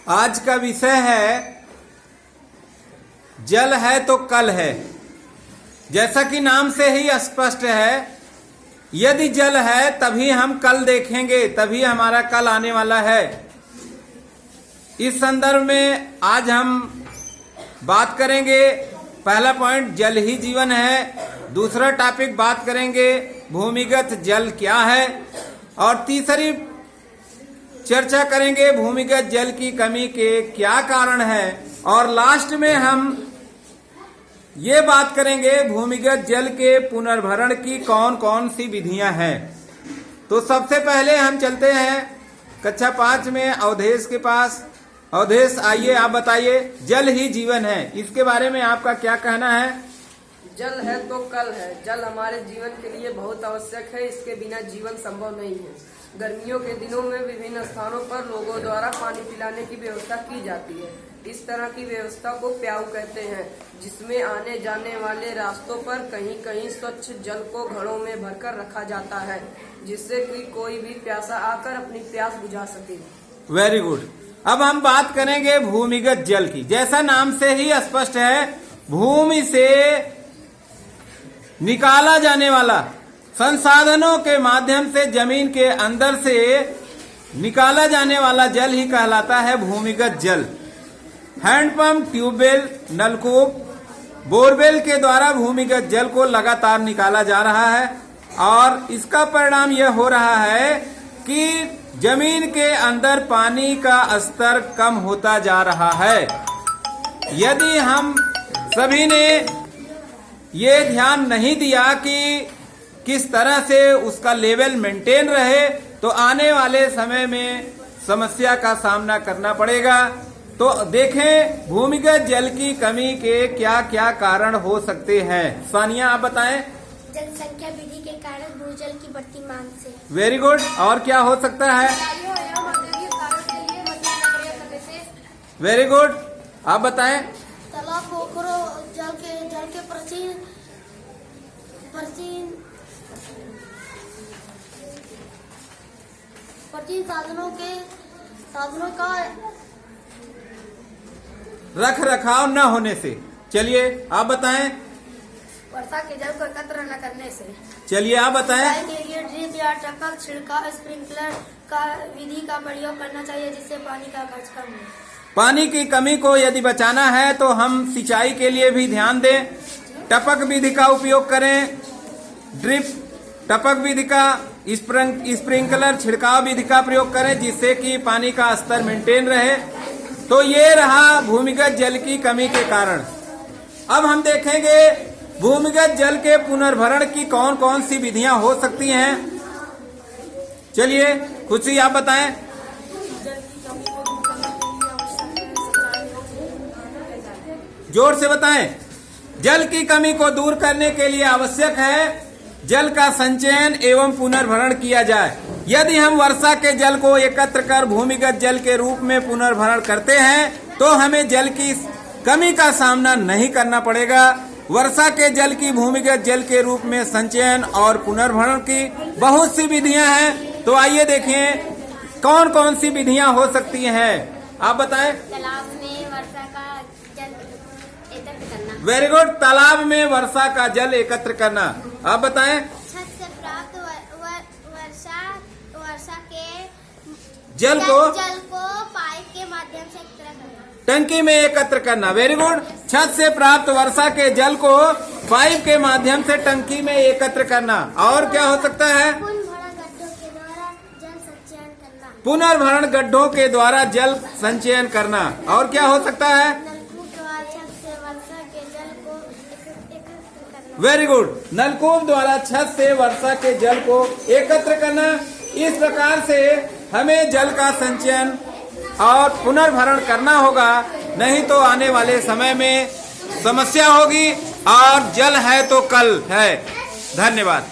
आज का विषय है जल है तो कल है। जैसा कि नाम से ही स्पष्ट है, यदि जल है तभी हम कल देखेंगे, तभी हमारा कल आने वाला है। इस संदर्भ में आज हम बात करेंगे। पहला पॉइंट जल ही जीवन है। दूसरा टॉपिक बात करेंगे भूमिगत जल क्या है, और तीसरी चर्चा करेंगे भूमिगत जल की कमी के क्या कारण है, और लास्ट में हम ये बात करेंगे भूमिगत जल के पुनर्भरण की कौन कौन सी विधियां हैं। तो सबसे पहले हम चलते हैं कक्षा 5 में अवधेश के पास। अवधेश, आइए आप बताइए, जल ही जीवन है, इसके बारे में आपका क्या कहना है? जल है तो कल है। जल हमारे जीवन के लिए बहुत आवश्यक है, इसके बिना जीवन संभव नहीं है। गर्मियों के दिनों में विभिन्न स्थानों पर लोगों द्वारा पानी पिलाने की व्यवस्था की जाती है। इस तरह की व्यवस्था को प्याऊ कहते हैं, जिसमें आने जाने वाले रास्तों पर कहीं कहीं स्वच्छ जल को घड़ों में भरकर रखा जाता है, जिससे कि कोई भी प्यासा आकर अपनी प्यास बुझा सके। Very good. अब हम बात करेंगे भूमिगत जल की। जैसा नाम से ही स्पष्ट है, भूमि से निकाला जाने वाला, संसाधनों के माध्यम से जमीन के अंदर से निकाला जाने वाला जल ही कहलाता है भूमिगत जल। हैंडपंप, ट्यूबवेल, नलकूप, बोरवेल के द्वारा भूमिगत जल को लगातार निकाला जा रहा है, और इसका परिणाम यह हो रहा है कि जमीन के अंदर पानी का स्तर कम होता जा रहा है। यदि हम सभी ने ये ध्यान नहीं दिया कि किस तरह से उसका लेवल मेंटेन रहे, तो आने वाले समय में समस्या का सामना करना पड़ेगा। तो देखें भूमिगत जल की कमी के क्या क्या कारण हो सकते हैं। सानिया, आप बताएं। जनसंख्या वृद्धि के कारण भूजल की बढ़ती मांग से। Very good. और क्या हो सकता है? वेरी गुड, आप बताएं। तालाब, पोखरों, जल के प्राचीन साधनों का रख रखाव न होने से। चलिए आप बताएं। वर्षा के जल को एकत्र न करने से। चलिए आप बताएं। सिंचाई के लिए ड्रिप या टपक छिड़काव स्प्रिंकलर का विधि का प्रयोग करना चाहिए, जिससे पानी का खर्च कम हो। पानी की कमी को यदि बचाना है तो हम सिंचाई के लिए भी ध्यान दें। टपक विधि का उपयोग करें, ड्रिप टपक विधि का, स्प्रिंकलर छिड़काव विधि का प्रयोग करें, जिससे कि पानी का स्तर मेंटेन रहे। तो ये रहा भूमिगत जल की कमी के कारण। अब हम देखेंगे भूमिगत जल के पुनर्भरण की कौन कौन सी विधियां हो सकती हैं। चलिए खुशी, आप बताएं। जोर से बताएं। जल की कमी को दूर करने के लिए आवश्यक है जल का संचयन एवं पुनर्भरण किया जाए। यदि हम वर्षा के जल को एकत्र कर भूमिगत जल के रूप में पुनर्भरण करते हैं तो हमें जल की कमी का सामना नहीं करना पड़ेगा। वर्षा के जल की भूमिगत जल के रूप में संचयन और पुनर्भरण की बहुत सी विधियां हैं। तो आइए देखें कौन कौन सी विधियां हो सकती हैं। आप बताएं। तालाब में वर्षा का जल एकत्र करना। Very good. तालाब में वर्षा का जल एकत्र करना। आप बताएं। छत से प्राप्त वर्षा के जल को पाइप के माध्यम से एकत्र करना। टंकी में एकत्र करना। Very good. छत से प्राप्त वर्षा के जल को पाइप के माध्यम से टंकी में एकत्र करना। और क्या हो सकता है? पुनर्भरण गड्ढों के द्वारा जल संचयन करना। और क्या हो सकता है? Very good. नलकूप द्वारा छत से वर्षा के जल को एकत्र करना। इस प्रकार से हमें जल का संचयन और पुनर्भरण करना होगा, नहीं तो आने वाले समय में समस्या होगी। और जल है तो कल है। धन्यवाद।